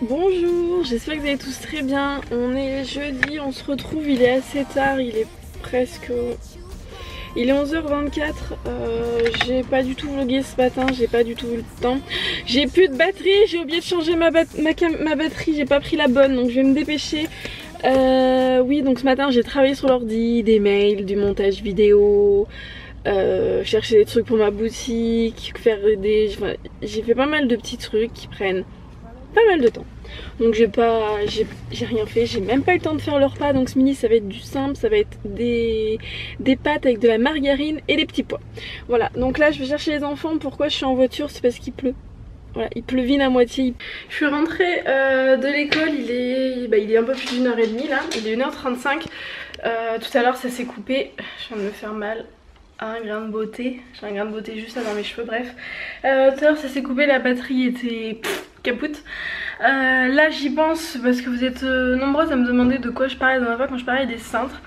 Bonjour, j'espère que vous allez tous très bien. On est jeudi, on se retrouve, il est assez tard, il est presque... Il est 11h24, j'ai pas du tout vlogué ce matin, j'ai pas du tout eu le temps. J'ai plus de batterie, j'ai oublié de changer ma batterie, j'ai pas pris la bonne, donc je vais me dépêcher. Oui, donc ce matin j'ai travaillé sur l'ordi, des mails, du montage vidéo, chercher des trucs pour ma boutique, faire des... Enfin, j'ai fait pas mal de petits trucs qui prennent pas mal de temps. Donc j'ai rien fait, j'ai même pas eu le temps de faire le repas. Donc ce midi ça va être du simple, ça va être des pâtes avec de la margarine et des petits pois. Voilà, donc là je vais chercher les enfants. Pourquoi je suis en voiture? C'est parce qu'il pleut. Voilà, il pleuvine à moitié. Je suis rentrée de l'école, il est un peu plus d'1h30 là, il est 1h35. Tout à l'heure ça s'est coupé, je viens de me faire mal. Un grain de beauté, j'ai un grain de beauté juste là dans mes cheveux, bref. Tout à l'heure ça s'est coupé, la batterie était capoute. Là j'y pense parce que vous êtes nombreuses à me demander de quoi je parlais dans la fois quand je parlais des cintres.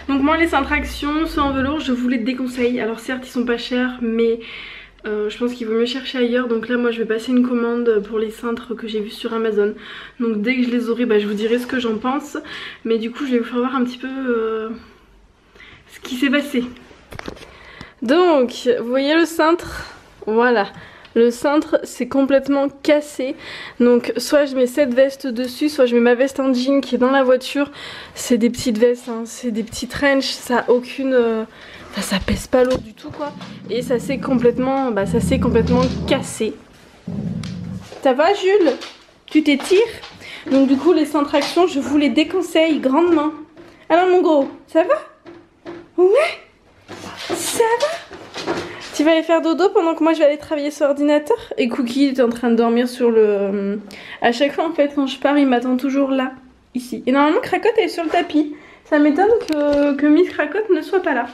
Donc moi les cintres Action, ceux en velours, je vous les déconseille. Alors certes ils sont pas chers mais je pense qu'il vaut mieux chercher ailleurs. Donc là moi je vais passer une commande pour les cintres que j'ai vus sur Amazon. Donc dès que je les aurai je vous dirai ce que j'en pense. Mais du coup je vais vous faire voir un petit peu ce qui s'est passé. Donc vous voyez le cintre, voilà, le cintre c'est complètement cassé. Donc soit je mets cette veste dessus, soit je mets ma veste en jean qui est dans la voiture. C'est des petites vestes, hein, c'est des petits trench, ça a aucune... Enfin ça pèse pas lourd du tout quoi. Et ça s'est complètement, cassé. Ça va Jules? Tu t'étires? Donc du coup les cintres Action je vous les déconseille grandement. Alors mon gros, ça va? Ouais? Ça va? Tu vas aller faire dodo pendant que moi je vais aller travailler sur l'ordinateur? Et Cookie est en train de dormir sur le... À chaque fois en fait quand je pars il m'attend toujours là, ici. Et normalement Cracotte elle est sur le tapis. Ça m'étonne que Miss Cracotte ne soit pas là.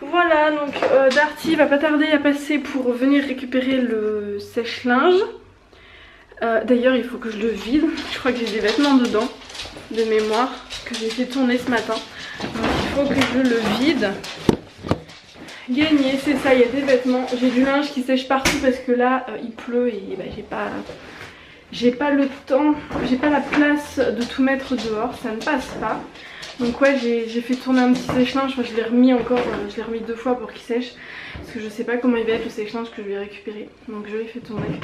Voilà, donc Darty va pas tarder à passer pour venir récupérer le sèche-linge. D'ailleurs il faut que je le vide. Je crois que j'ai des vêtements dedans, de mémoire, que j'ai fait tourner ce matin. Donc il faut que je le vide. Gagné, c'est ça, il y a des vêtements. J'ai du linge qui sèche partout parce que là il pleut et j'ai pas le temps, j'ai pas la place de tout mettre dehors, ça ne passe pas. Donc ouais, j'ai fait tourner un petit sèche-linge, je l'ai remis encore, je l'ai remis 2 fois pour qu'il sèche. Parce que je sais pas comment il va être le sèche-linge que je vais récupérer. Donc je l'ai fait tourner.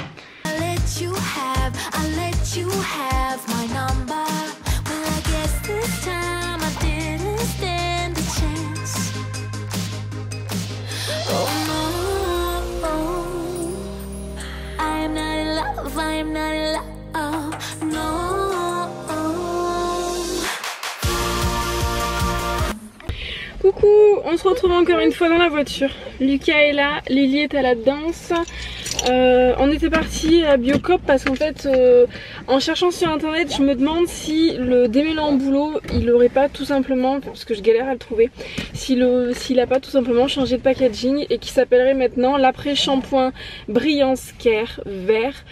Coucou, on se retrouve encore une fois dans la voiture. Lucas est là, Lily est à la danse. On était parti à Biocop parce qu'en fait en cherchant sur internet je me demande si le démêlant boulot il aurait pas tout simplement, parce que je galère à le trouver, s'il a pas tout simplement changé de packaging et qui s'appellerait maintenant l'après shampoing Brillance Care vert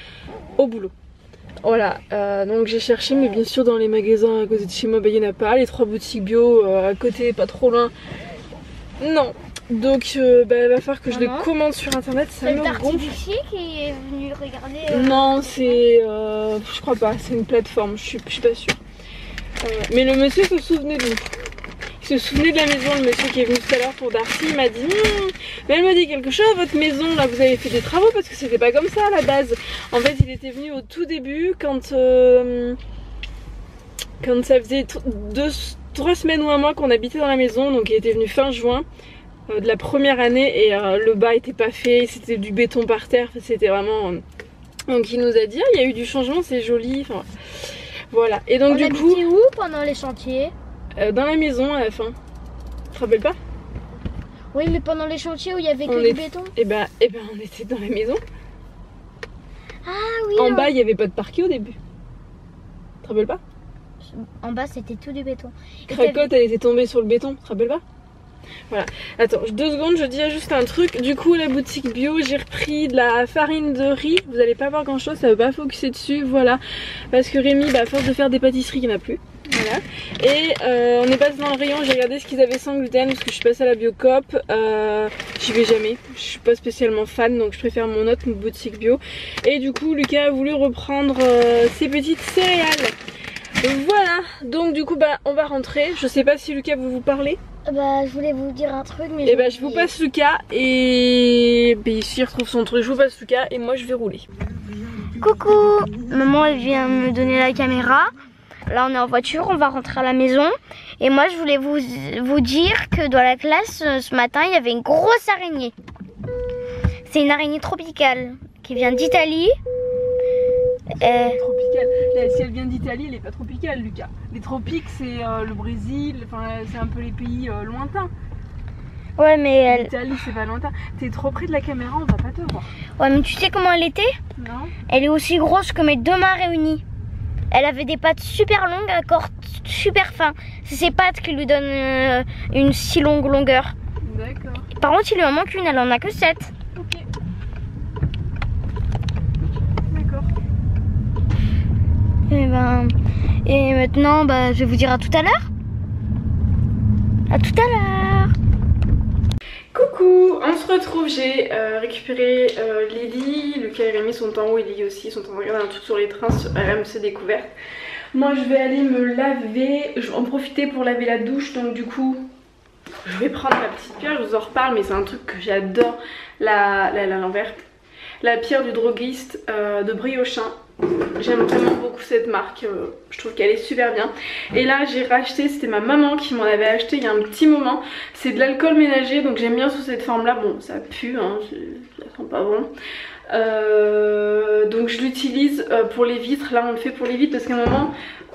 au boulot. Voilà, donc j'ai cherché mais bien sûr dans les magasins à côté de chez moi il n'y en a pas, les 3 boutiques bio à côté pas trop loin, non. Donc il va falloir que je les commande sur internet, ça me gonfle. C'est qui est venu regarder Non, c'est... je crois pas, c'est une plateforme, je suis pas sûre. Mais le monsieur se souvenait de nous. Il se souvenait de la maison, le monsieur qui est venu tout à l'heure pour Darty, il m'a dit mais elle m'a dit quelque chose, votre maison, là vous avez fait des travaux parce que c'était pas comme ça à la base. En fait il était venu au tout début quand ça faisait 3 semaines ou un mois qu'on habitait dans la maison, donc il était venu fin juin. De la première année et le bas était pas fait, c'était du béton par terre, c'était vraiment... Donc il nous a dit il y a eu du changement, c'est joli, enfin voilà. Et donc du coup... On où pendant les chantiers? Dans la maison à la fin. Tu te rappelles pas? Oui mais pendant les chantiers où il y avait que du béton. Et ben on était dans la maison. Ah oui. En bas il n'y avait pas de parquet au début. Tu te rappelles pas? En bas c'était tout du béton. Cracotte elle était tombée sur le béton, tu te rappelles pas? Voilà, attends 2 secondes, je dis juste un truc. Du coup la boutique bio, j'ai repris de la farine de riz. Vous allez pas voir grand chose, ça va pas focuser dessus, voilà. Parce que Rémi, à force de faire des pâtisseries, il n'y en a plus. Voilà. Et on est passé dans le rayon, j'ai regardé ce qu'ils avaient sans gluten parce que je suis passée à la Biocoop. J'y vais jamais, je suis pas spécialement fan donc je préfère mon autre boutique bio. Et du coup Lucas a voulu reprendre ses petites céréales. Voilà, donc du coup on va rentrer. Je sais pas si Lucas veut vous parler. Bah je voulais vous dire un truc mais je vous passe Lucas et ici il retrouve son truc. Je vous passe Lucas et moi je vais rouler. Coucou, maman elle vient me donner la caméra. Là on est en voiture, on va rentrer à la maison. Et moi je voulais vous dire que dans la classe ce matin il y avait une grosse araignée. C'est une araignée tropicale qui vient d'Italie. Tropicale. Si elle vient d'Italie, elle n'est pas tropicale, Lucas. Les tropiques, c'est le Brésil, enfin c'est un peu les pays lointains. Ouais, mais l'Italie, c'est pas lointain. T'es trop près de la caméra, on va pas te voir. Ouais, mais tu sais comment elle était? Non. Elle est aussi grosse que mes deux mains réunies. Elle avait des pattes super longues, un corps super fin. C'est ses pattes qui lui donnent une si longue longueur. D'accord. Par contre, il lui en manque une, elle en a que 7. Ok. D'accord. Et maintenant, je vais vous dire à tout à l'heure. À tout à l'heure. Coucou, on se retrouve, j'ai récupéré Lily, Lucas et Rémi sont en haut et Lily aussi, ils sont en train de regarder un truc sur les trains sur RMC Découverte. Moi je vais aller me laver, je vais en profiter pour laver la douche, donc du coup je vais prendre ma petite pierre, je vous en reparle mais c'est un truc que j'adore, l'envers. La pierre du droguiste de Briochin. J'aime vraiment beaucoup cette marque, je trouve qu'elle est super bien. Et là j'ai racheté, c'était ma maman qui m'en avait acheté il y a un petit moment. C'est de l'alcool ménager, donc j'aime bien sous cette forme là. Bon ça pue, hein, ça sent pas bon. Donc je l'utilise pour les vitres. Là on le fait pour les vitres parce qu'à un moment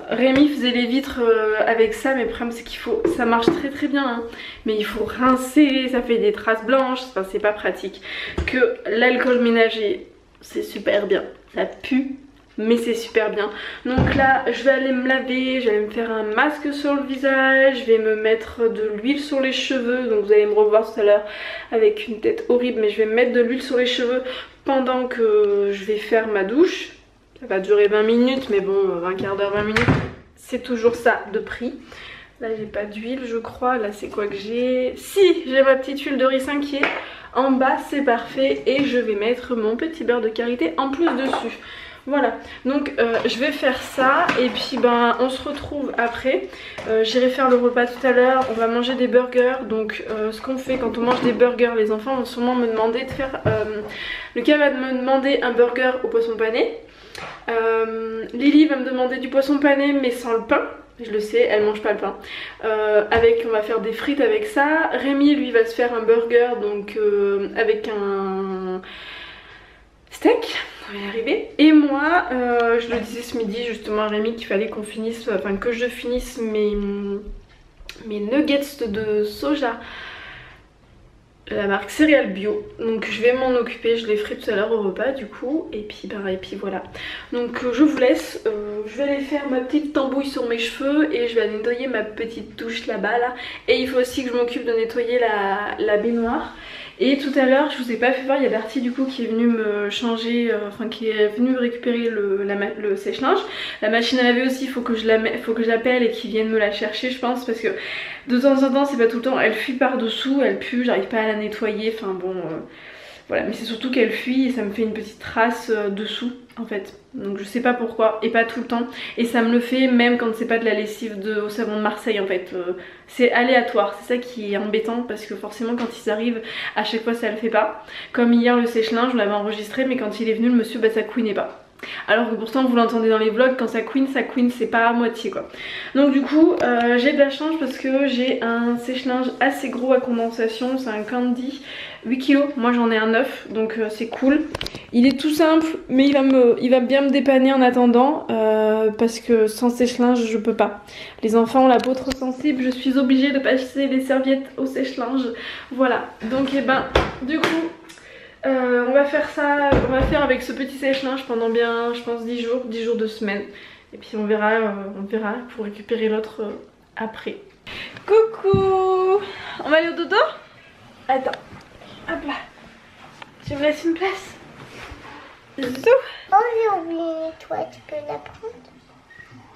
Rémi faisait les vitres avec ça. Mais le problème c'est qu'il faut, ça marche très bien hein, mais il faut rincer, ça fait des traces blanches, enfin c'est pas pratique. Que l'alcool ménager c'est super bien, ça pue mais c'est super bien. Donc là je vais aller me laver, je vais me faire un masque sur le visage, je vais me mettre de l'huile sur les cheveux. Donc vous allez me revoir tout à l'heure avec une tête horrible, mais je vais me mettre de l'huile sur les cheveux pendant que je vais faire ma douche. Ça va durer 20 minutes mais bon, un quart d'heure, 20 minutes c'est toujours ça de prix. Là j'ai pas d'huile je crois, là c'est quoi que j'ai? Si, j'ai ma petite huile de ricin qui est en bas, c'est parfait. Et je vais mettre mon petit beurre de karité en plus dessus. Voilà, donc je vais faire ça et puis on se retrouve après. J'irai faire le repas tout à l'heure, on va manger des burgers. Donc ce qu'on fait quand on mange des burgers, les enfants vont sûrement me demander de faire... Lucas va me demander un burger au poisson pané. Lily va me demander du poisson pané mais sans le pain. Je le sais, elle mange pas le pain. On va faire des frites avec ça. Rémi lui va se faire un burger donc avec un steak. On va y arriver. Et moi, je le disais ce midi justement à Rémi qu'il fallait qu'on finisse, enfin que je finisse mes nuggets de soja. La marque Céréales Bio, donc je vais m'en occuper, je les ferai tout à l'heure au repas du coup. Et puis voilà, donc je vous laisse, je vais aller faire ma petite tambouille sur mes cheveux et je vais aller nettoyer ma petite douche là-bas là. Et il faut aussi que je m'occupe de nettoyer la baignoire. Et tout à l'heure, je vous ai pas fait voir, il y a Darty du coup qui est venu me changer, qui est venu récupérer le sèche-linge. La machine à laver aussi, il faut que je l'appelle et qu'il vienne me la chercher je pense, parce que de temps en temps, c'est pas tout le temps, elle fuit par dessous, elle pue, j'arrive pas à la nettoyer, enfin bon... Voilà, mais c'est surtout qu'elle fuit et ça me fait une petite trace dessous en fait. Donc je sais pas pourquoi et pas tout le temps. Et ça me le fait même quand c'est pas de la lessive au savon de Marseille en fait. C'est aléatoire, c'est ça qui est embêtant parce que forcément quand ils arrivent à chaque fois ça le fait pas. Comme hier le sèche-linge, je l'avais enregistré mais quand il est venu le monsieur ça couinait pas. Alors que pourtant vous l'entendez dans les vlogs, quand ça couine c'est pas à moitié quoi. Donc du coup j'ai de la chance parce que j'ai un sèche-linge assez gros à condensation, c'est un Candy 8 kg, moi j'en ai un 9 donc c'est cool. Il est tout simple mais il va bien me dépanner en attendant parce que sans sèche-linge je peux pas. Les enfants ont la peau trop sensible, je suis obligée de passer les serviettes au sèche-linge. Voilà, donc du coup on va faire ça, on va faire avec ce petit sèche-linge pendant bien je pense 10 jours, 2 semaines. Et puis on verra pour récupérer l'autre après. Coucou, on va aller au dodo? Attends, hop là, tu me laisses une place? Zou. Oh j'ai oublié, toi tu peux la prendre?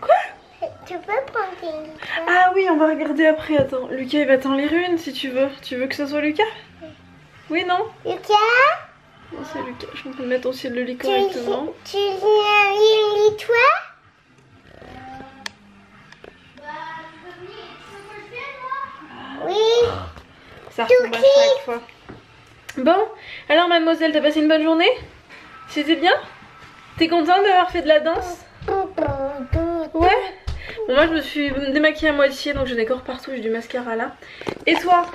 Quoi? Tu peux prendre une. Ah oui, on va regarder après. Attends, Lucas il va t'en lire une si tu veux. Tu veux que ce soit Lucas? Oui, non? Lucas, Non, c'est Lucas. Je suis en train de mettre aussi le lit correctement. tu lis toi? Oui. Ça retombe à chaque fois. Bon, alors mademoiselle, t'as passé une bonne journée? C'était bien? T'es contente d'avoir fait de la danse? Ouais. Bon, moi je me suis démaquillée à moitié, donc je n'ai encore partout, j'ai du mascara là. Et toi?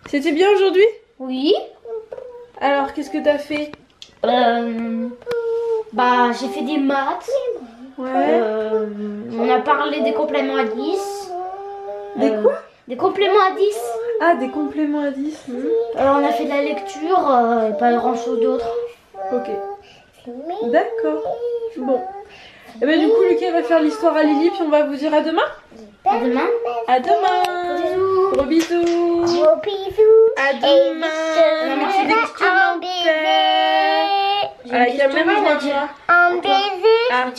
C'était bien aujourd'hui? Oui. Alors, qu'est-ce que t'as fait? Bah, j'ai fait des maths. Ouais. On a parlé des compléments à 10. Des quoi? Des compléments à 10. Ah, des compléments à 10. On a fait de la lecture et pas grand chose d'autre. Ok. D'accord. Bon. Et ben du coup, Lucas va faire l'histoire à Lily, puis on va vous dire à demain. À demain. À demain. Bisous. Gros bisous. Gros bisous. À demain. Maman, Tu dis que tu m'embêtes. À la caméra, on va dire. Un baiser. Ah, Un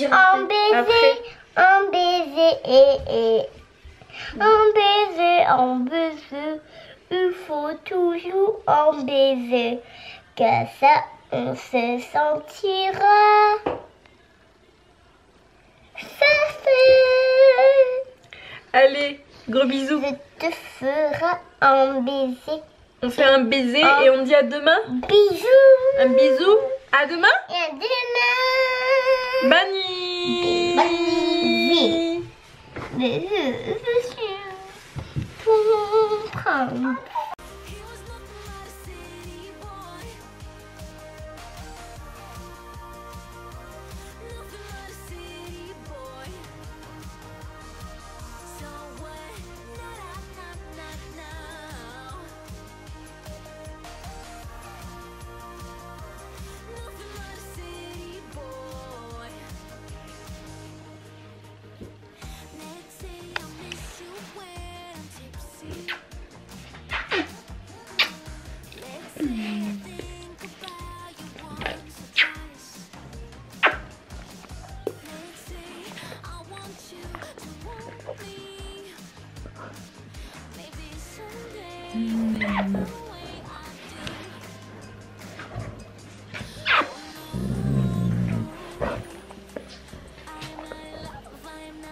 baiser. après. Un baiser. Un baiser. Un baiser. Il faut toujours un baiser. Que ça, on se sentira. Allez, gros bisous. Je te ferai un baiser. On fait un baiser et on dit à demain. Bisous. Un bisou. À demain. Et à demain. Bonne nuit. Bonne nuit. Bisous.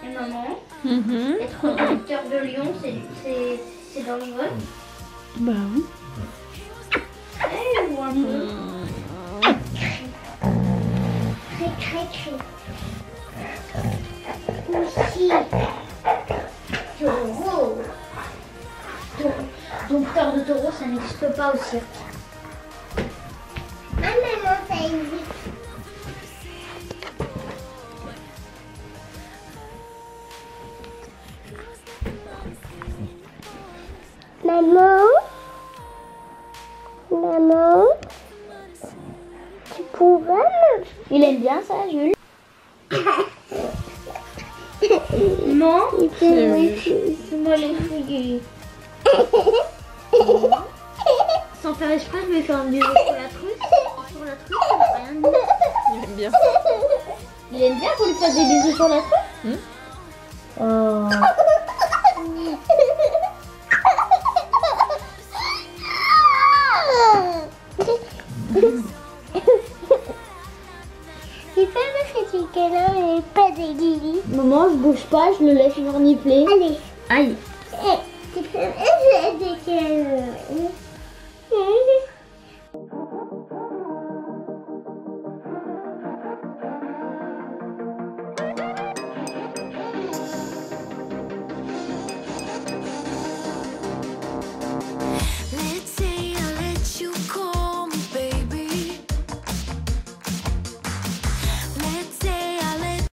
Et maman, être producteur de lion, c'est dangereux. Bah oui. Eh, ou un peu. Cri. Aussi. Taureau. Dompteur de taureau, ça n'existe pas au cirque. Ah, maman, ça existe. Maman, tu pourrais me... Il aime bien ça, Jules. Non, il fait les fouiller. Sans faire exprès, je vais faire un bisou sur la truc. Sur la truc, ça va rien dire. Il aime bien. Il aime bien qu'on lui fasse des bisous sur la truc. Oh. Il fait me faire du câlin et pas des guillis. Maman, je bouge pas, je le laisse renifler. Allez. Aïe. Tu peux...